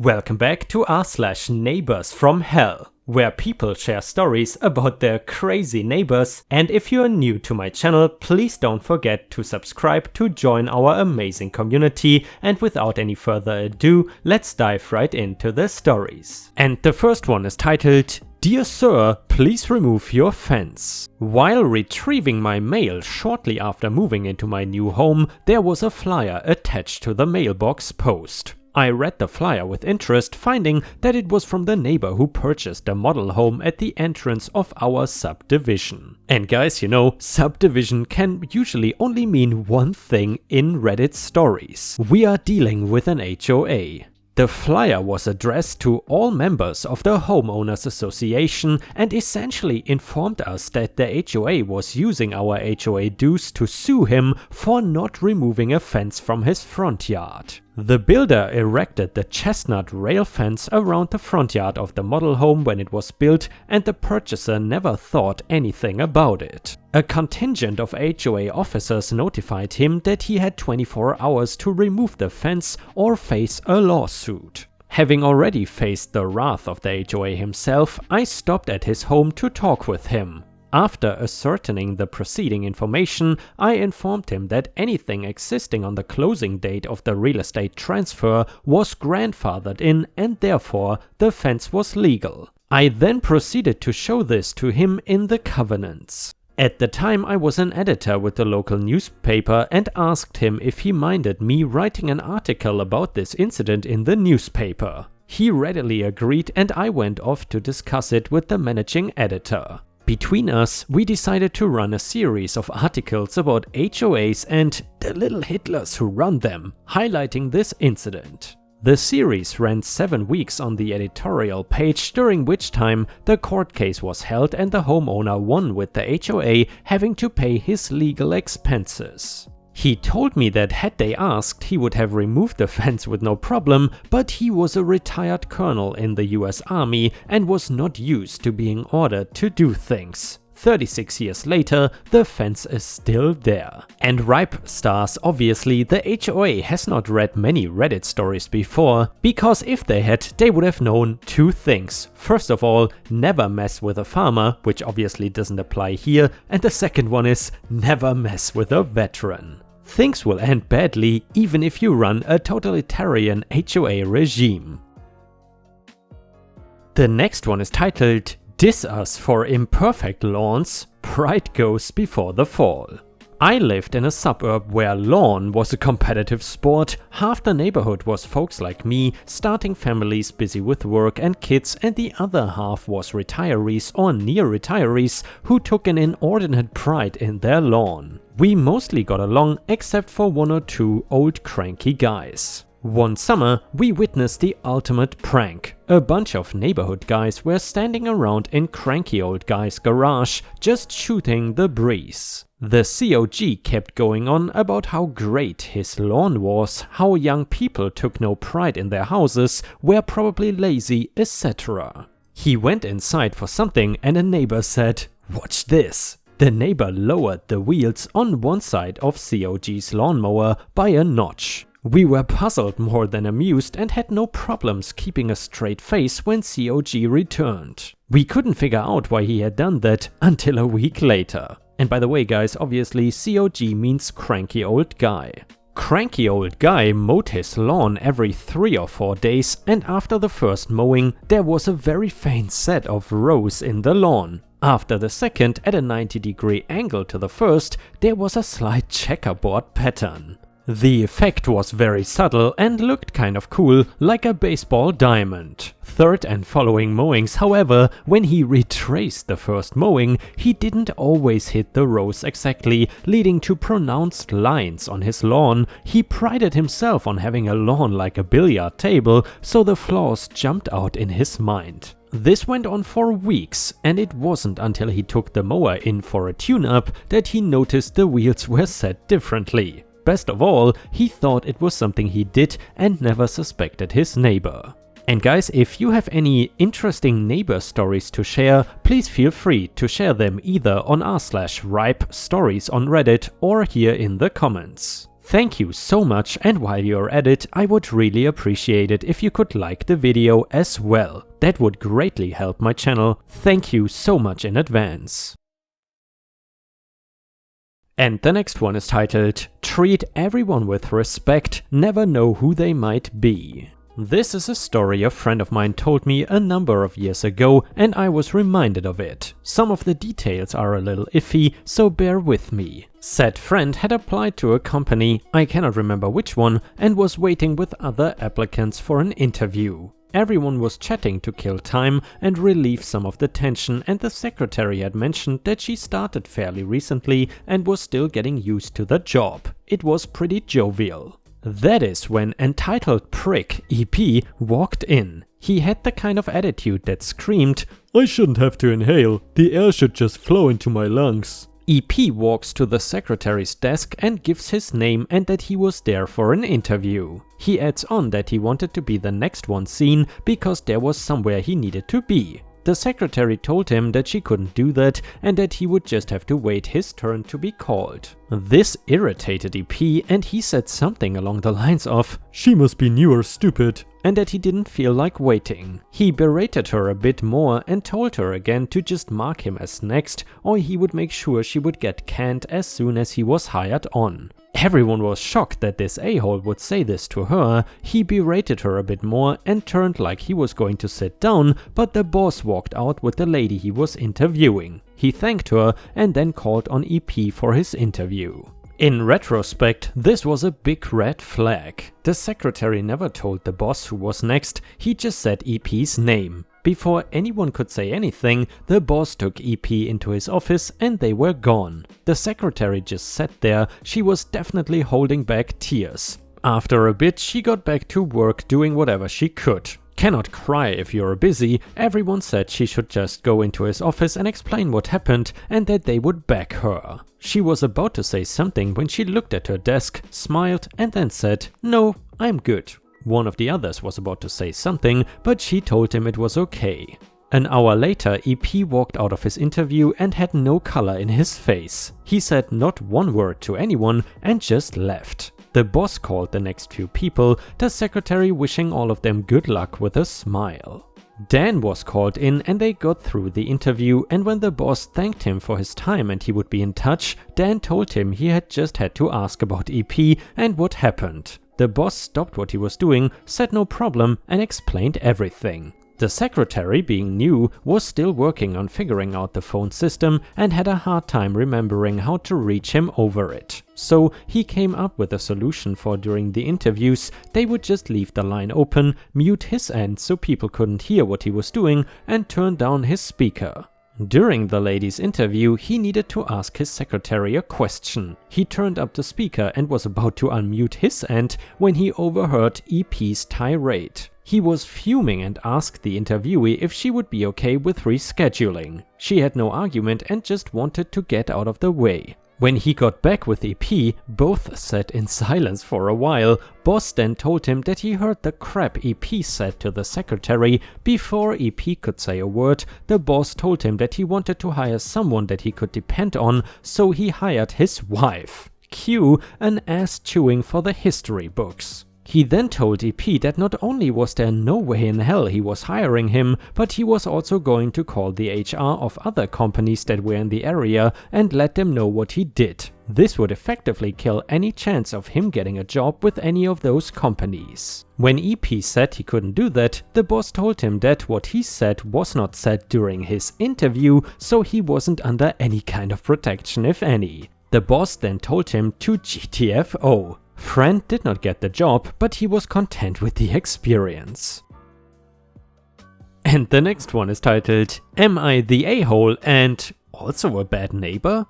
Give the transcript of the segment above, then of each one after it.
Welcome back to r/neighbors from hell, where people share stories about their crazy neighbors. And if you're new to my channel, please don't forget to subscribe to join our amazing community. And without any further ado, let's dive right into the stories. And the first one is titled, "Dear Sir, please remove your fence." While retrieving my mail shortly after moving into my new home, there was a flyer attached to the mailbox post. I read the flyer with interest, finding that it was from the neighbor who purchased a model home at the entrance of our subdivision. And guys, you know, subdivision can usually only mean one thing in Reddit stories. We are dealing with an HOA. The flyer was addressed to all members of the Homeowners Association and essentially informed us that the HOA was using our HOA dues to sue him for not removing a fence from his front yard. The builder erected the chestnut rail fence around the front yard of the model home when it was built, and the purchaser never thought anything about it. A contingent of HOA officers notified him that he had 24 hours to remove the fence or face a lawsuit. Having already faced the wrath of the HOA himself, I stopped at his home to talk with him. After ascertaining the preceding information, I informed him that anything existing on the closing date of the real estate transfer was grandfathered in and therefore the fence was legal. I then proceeded to show this to him in the covenants. At the time I was an editor with the local newspaper and asked him if he minded me writing an article about this incident in the newspaper. He readily agreed and I went off to discuss it with the managing editor. Between us, we decided to run a series of articles about HOAs and the little Hitlers who run them, highlighting this incident. The series ran 7 weeks on the editorial page, during which time the court case was held and the homeowner won, with the HOA having to pay his legal expenses. He told me that had they asked, he would have removed the fence with no problem, but he was a retired colonel in the US Army and was not used to being ordered to do things. 36 years later, the fence is still there. And Ripe stars, obviously, the HOA has not read many Reddit stories before, because if they had, they would have known 2 things. First of all, never mess with a farmer, which obviously doesn't apply here, and the second one is never mess with a veteran. Things will end badly even if you run a totalitarian HOA regime. The next one is titled, "Diss Us for Imperfect Lawns, Pride Goes Before the Fall." I lived in a suburb where lawn was a competitive sport. Half the neighborhood was folks like me, starting families busy with work and kids, and the other half was retirees or near retirees who took an inordinate pride in their lawn. We mostly got along except for 1 or 2 old cranky guys. One summer, we witnessed the ultimate prank. A bunch of neighborhood guys were standing around in cranky old guy's garage, just shooting the breeze. The COG kept going on about how great his lawn was, how young people took no pride in their houses, were probably lazy, etc. He went inside for something and a neighbor said, "Watch this." The neighbor lowered the wheels on one side of COG's lawnmower by a notch. We were puzzled more than amused and had no problems keeping a straight face when COG returned. We couldn't figure out why he had done that until a week later. And by the way guys, obviously COG means cranky old guy. Cranky old guy mowed his lawn every 3 or 4 days, and after the first mowing there was a very faint set of rows in the lawn. After the second, at a 90-degree angle to the first, there was a slight checkerboard pattern. The effect was very subtle and looked kind of cool, like a baseball diamond. Third and following mowings, however, when he retraced the first mowing, he didn't always hit the rows exactly, leading to pronounced lines on his lawn. He prided himself on having a lawn like a billiard table, so the flaws jumped out in his mind. This went on for weeks, and it wasn't until he took the mower in for a tune-up that he noticed the wheels were set differently. Best of all, he thought it was something he did and never suspected his neighbor. And guys, if you have any interesting neighbor stories to share, please feel free to share them either on r/ripe stories on Reddit or here in the comments. Thank you so much, and while you're at it, I would really appreciate it if you could like the video as well. That would greatly help my channel. Thank you so much in advance. And the next one is titled, Treat Everyone with Respect, Never Know Who They Might Be. This is a story a friend of mine told me a number of years ago, and I was reminded of it. Some of the details are a little iffy, so bear with me. Said friend had applied to a company, I cannot remember which one, and was waiting with other applicants for an interview. Everyone was chatting to kill time and relieve some of the tension, and the secretary had mentioned that she started fairly recently and was still getting used to the job. It was pretty jovial. That is when entitled prick EP walked in. He had the kind of attitude that screamed, "I shouldn't have to inhale, the air should just flow into my lungs." EP walks to the secretary's desk and gives his name and that he was there for an interview. He adds on that he wanted to be the next one seen because there was somewhere he needed to be. The secretary told him that she couldn't do that and that he would just have to wait his turn to be called. This irritated EP, and he said something along the lines of, "She must be new or stupid," and that he didn't feel like waiting. He berated her a bit more and told her again to just mark him as next, or he would make sure she would get canned as soon as he was hired on. Everyone was shocked that this a-hole would say this to her. He berated her a bit more and turned like he was going to sit down, but the boss walked out with the lady he was interviewing. He thanked her and then called on EP for his interview. In retrospect, this was a big red flag. The secretary never told the boss who was next, he just said EP's name. Before anyone could say anything, the boss took EP into his office and they were gone. The secretary just sat there, she was definitely holding back tears. After a bit, she got back to work doing whatever she could. Cannot cry if you're busy, everyone said she should just go into his office and explain what happened and that they would back her. She was about to say something when she looked at her desk, smiled and then said, "No, I'm good." One of the others was about to say something, but she told him it was okay. An hour later, EP walked out of his interview and had no color in his face. He said not one word to anyone and just left. The boss called the next few people, the secretary wishing all of them good luck with a smile. Dan was called in and they got through the interview, and when the boss thanked him for his time and he would be in touch, Dan told him he had just had to ask about EP and what happened. The boss stopped what he was doing, said no problem and explained everything. The secretary, being new, was still working on figuring out the phone system and had a hard time remembering how to reach him over it. So he came up with a solution for during the interviews, they would just leave the line open, mute his end so people couldn't hear what he was doing, and turn down his speaker. During the lady's interview, he needed to ask his secretary a question. He turned up the speaker and was about to unmute his end when he overheard EP's tirade. He was fuming and asked the interviewee if she would be okay with rescheduling. She had no argument and just wanted to get out of the way. When he got back with EP, both sat in silence for a while. Boss then told him that he heard the crap EP said to the secretary. Before EP could say a word, the boss told him that he wanted to hire someone that he could depend on, so he hired his wife. Cue an ass chewing for the history books. He then told EP that not only was there no way in hell he was hiring him, but he was also going to call the HR of other companies that were in the area and let them know what he did. This would effectively kill any chance of him getting a job with any of those companies. When EP said he couldn't do that, the boss told him that what he said was not said during his interview, so he wasn't under any kind of protection, if any. The boss then told him to GTFO. Friend did not get the job, but he was content with the experience. And the next one is titled, Am I the a-hole and also a bad neighbor?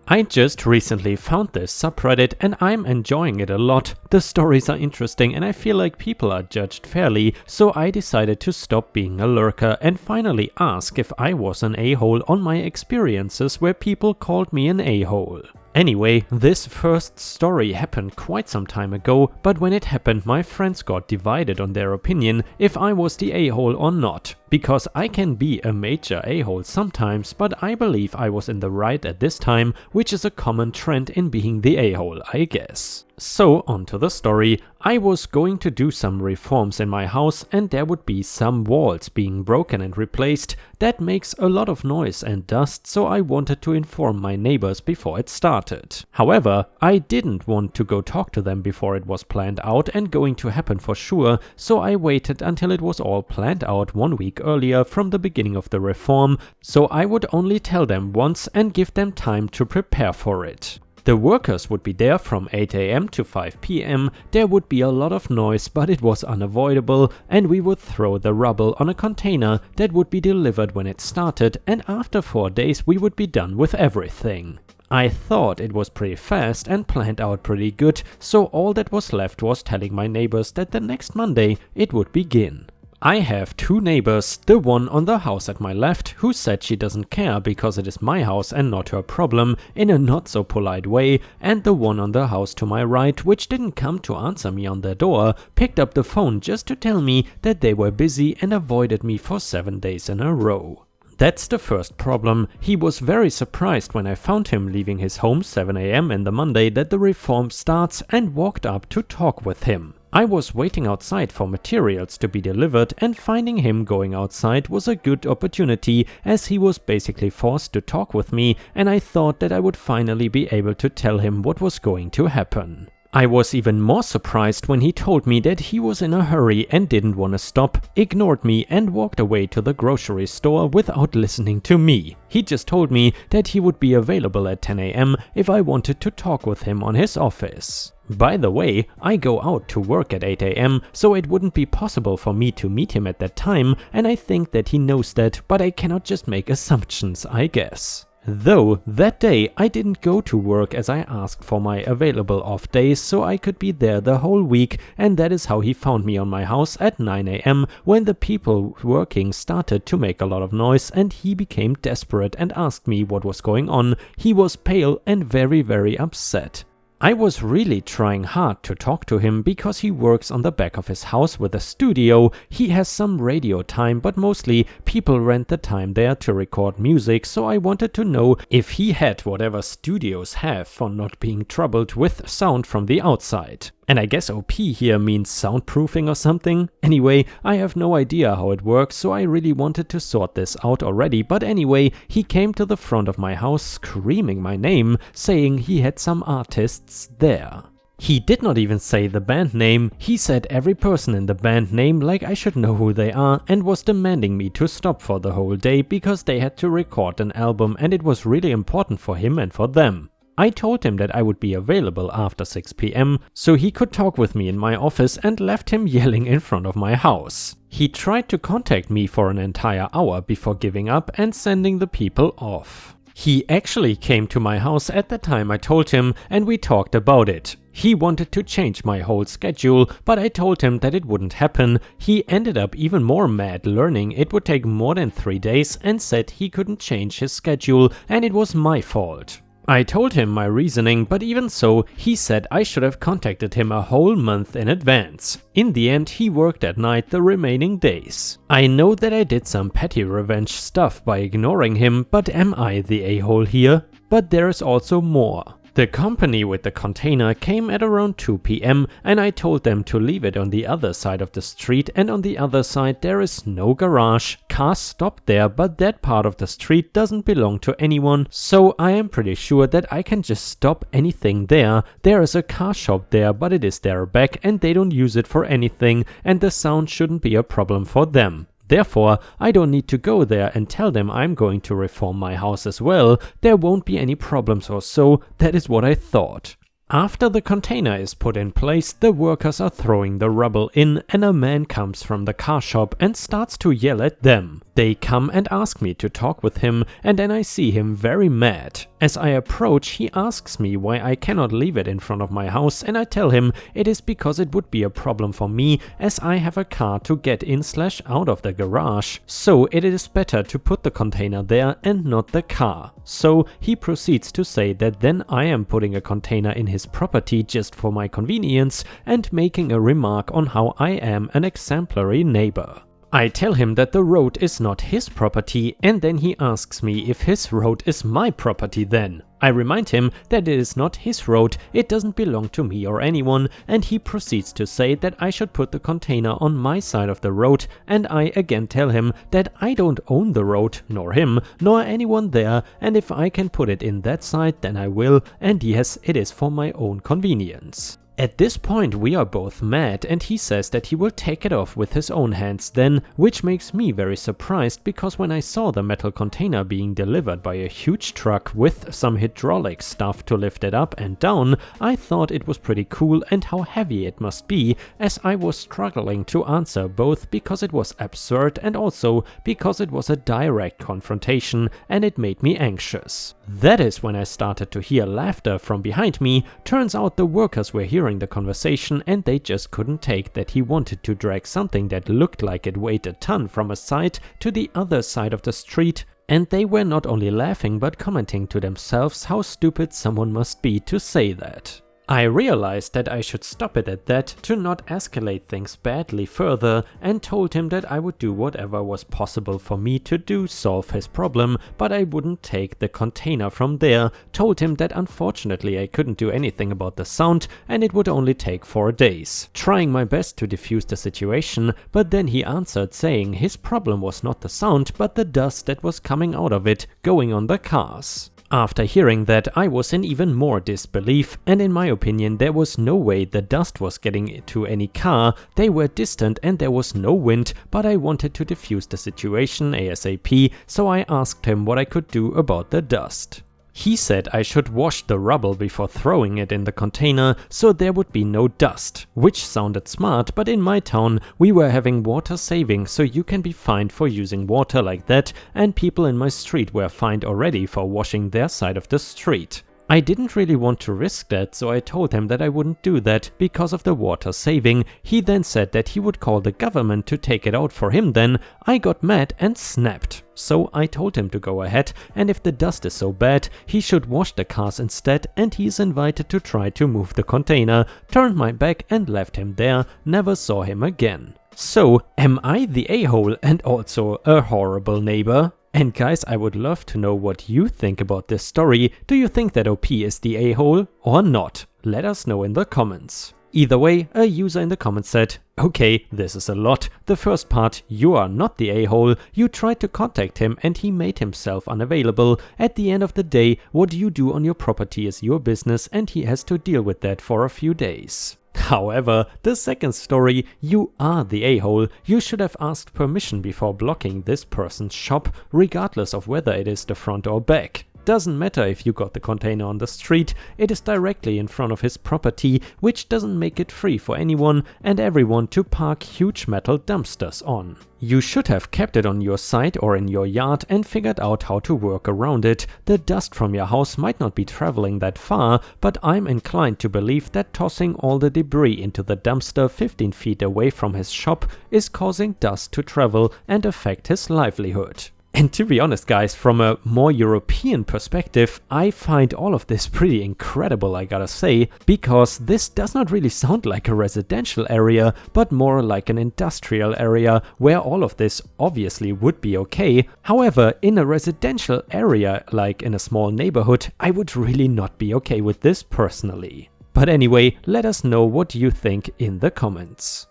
I just recently found this subreddit and I'm enjoying it a lot. The stories are interesting and I feel like people are judged fairly, so I decided to stop being a lurker and finally ask if I was an a-hole on my experiences where people called me an a-hole. Anyway, this first story happened quite some time ago, but when it happened my friends got divided on their opinion if I was the a-hole or not. because I can be a major a-hole sometimes, but I believe I was in the right at this time, which is a common trend in being the a-hole, I guess. So onto the story. I was going to do some reforms in my house and there would be some walls being broken and replaced. That makes a lot of noise and dust, so I wanted to inform my neighbors before it started. However, I didn't want to go talk to them before it was planned out and going to happen for sure, so I waited until it was all planned out 1 week earlier from the beginning of the reform, so I would only tell them once and give them time to prepare for it. The workers would be there from 8 AM to 5 PM, there would be a lot of noise, but it was unavoidable, and we would throw the rubble on a container that would be delivered when it started, and after 4 days we would be done with everything. I thought it was pretty fast and planned out pretty good, so all that was left was telling my neighbors that the next Monday it would begin. I have 2 neighbors, the one on the house at my left who said she doesn't care because it is my house and not her problem in a not so polite way, and the one on the house to my right, which didn't come to answer me on their door, picked up the phone just to tell me that they were busy and avoided me for 7 days in a row. That's the first problem. He was very surprised when I found him leaving his home 7 AM in the Monday that the reform starts and walked up to talk with him. I was waiting outside for materials to be delivered and finding him going outside was a good opportunity as he was basically forced to talk with me, and I thought that I would finally be able to tell him what was going to happen. I was even more surprised when he told me that he was in a hurry and didn't want to stop, ignored me and walked away to the grocery store without listening to me. He just told me that he would be available at 10 AM if I wanted to talk with him on his office. By the way, I go out to work at 8 AM, so it wouldn't be possible for me to meet him at that time, and I think that he knows that, but I cannot just make assumptions, I guess. Though, that day I didn't go to work as I asked for my available off days so I could be there the whole week, and that is how he found me on my house at 9 AM when the people working started to make a lot of noise and he became desperate and asked me what was going on. He was pale and very upset. I was really trying hard to talk to him because he works on the back of his house with a studio. He has some radio time, but mostly people rent the time there to record music, so I wanted to know if he had whatever studios have for not being troubled with sound from the outside. And I guess OP here means soundproofing or something. Anyway, I have no idea how it works, so I really wanted to sort this out already, but anyway, he came to the front of my house screaming my name, saying he had some artists there. He did not even say the band name, he said every person in the band name like I should know who they are, and was demanding me to stop for the whole day because they had to record an album and it was really important for him and for them. I told him that I would be available after 6 PM, so he could talk with me in my office and left him yelling in front of my house. He tried to contact me for an entire hour before giving up and sending the people off. He actually came to my house at the time I told him and we talked about it. He wanted to change my whole schedule, but I told him that it wouldn't happen. He ended up even more mad learning it would take more than 3 days and said he couldn't change his schedule and it was my fault. I told him my reasoning, but even so, he said I should have contacted him a whole month in advance. In the end, he worked at night the remaining days. I know that I did some petty revenge stuff by ignoring him, but am I the a-hole here? But there is also more. The company with the container came at around 2 PM and I told them to leave it on the other side of the street, and on the other side there is no garage. Cars stop there, but that part of the street doesn't belong to anyone, so I am pretty sure that I can just stop anything there. There is a car shop there, but it is their back and they don't use it for anything, and the sound shouldn't be a problem for them. Therefore, I don't need to go there and tell them I'm going to reform my house as well. There won't be any problems or so. That is what I thought. After the container is put in place, the workers are throwing the rubble in and a man comes from the car shop and starts to yell at them. They come and ask me to talk with him, and then I see him very mad. As I approach, he asks me why I cannot leave it in front of my house, and I tell him it is because it would be a problem for me as I have a car to get in/out of the garage. So it is better to put the container there and not the car. So he proceeds to say that then I am putting a container in his property just for my convenience and making a remark on how I am an exemplary neighbor. I tell him that the road is not his property, and then he asks me if his road is my property then. I remind him that it is not his road, it doesn't belong to me or anyone, and he proceeds to say that I should put the container on my side of the road, and I again tell him that I don't own the road, nor him, nor anyone there, and if I can put it in that side then I will, and yes, it is for my own convenience. At this point we are both mad, and he says that he will take it off with his own hands then, which makes me very surprised because when I saw the metal container being delivered by a huge truck with some hydraulic stuff to lift it up and down, I thought it was pretty cool and how heavy it must be, as I was struggling to answer both because it was absurd and also because it was a direct confrontation and it made me anxious. That is when I started to hear laughter from behind me. Turns out the workers were hearing the conversation and they just couldn't take that he wanted to drag something that looked like it weighed a ton from a side to the other side of the street, and they were not only laughing but commenting to themselves how stupid someone must be to say that. I realized that I should stop it at that to not escalate things badly further, and told him that I would do whatever was possible for me to do solve his problem, but I wouldn't take the container from there. Told him that unfortunately I couldn't do anything about the sound and it would only take 4 days. Trying my best to defuse the situation, but then he answered saying his problem was not the sound but the dust that was coming out of it going on the cars. After hearing that, I was in even more disbelief, and in my opinion there was no way the dust was getting to any car. They were distant and there was no wind, but I wanted to defuse the situation ASAP, so I asked him what I could do about the dust. He said I should wash the rubble before throwing it in the container so there would be no dust, which sounded smart, but in my town we were having water saving, so you can be fined for using water like that, and people in my street were fined already for washing their side of the street. I didn't really want to risk that, so I told him that I wouldn't do that because of the water saving. He then said that he would call the government to take it out for him then. I got mad and snapped. So I told him to go ahead, and if the dust is so bad, he should wash the cars instead, and he is invited to try to move the container. Turned my back and left him there, never saw him again. So, am I the a-hole and also a horrible neighbor? And guys, I would love to know what you think about this story. Do you think that OP is the a-hole or not? Let us know in the comments. Either way, a user in the comments said, "Okay, this is a lot. The first part, you are not the a-hole. You tried to contact him and he made himself unavailable. At the end of the day, what you do on your property is your business and he has to deal with that for a few days." However, the second story, you are the a-hole. You should have asked permission before blocking this person's shop, regardless of whether it is the front or back. Doesn't matter if you got the container on the street, it is directly in front of his property, which doesn't make it free for anyone and everyone to park huge metal dumpsters on. You should have kept it on your site or in your yard and figured out how to work around it. The dust from your house might not be traveling that far, but I'm inclined to believe that tossing all the debris into the dumpster 15 feet away from his shop is causing dust to travel and affect his livelihood. And to be honest guys, from a more European perspective, I find all of this pretty incredible, I gotta say, because this does not really sound like a residential area, but more like an industrial area where all of this obviously would be okay. However, in a residential area, like in a small neighborhood, I would really not be okay with this personally. But anyway, let us know what you think in the comments.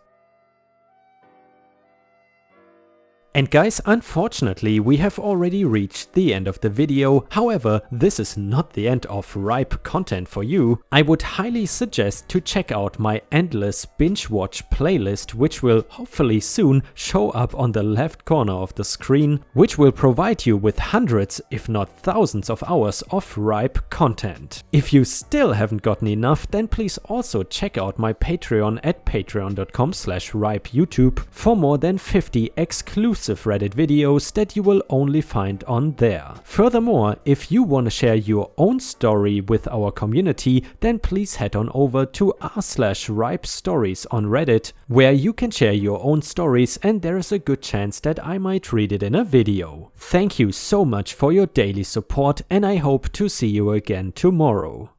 And guys, unfortunately we have already reached the end of the video. However, this is not the end of ripe content for you. I would highly suggest to check out my endless binge watch playlist, which will hopefully soon show up on the left corner of the screen, which will provide you with hundreds if not thousands of hours of ripe content. If you still haven't gotten enough, then please also check out my Patreon at patreon.com/ripeyoutube for more than 50 exclusive Reddit videos that you will only find on there. Furthermore, if you want to share your own story with our community, then please head on over to r/ripestories on Reddit, where you can share your own stories and there is a good chance that I might read it in a video. Thank you so much for your daily support and I hope to see you again tomorrow.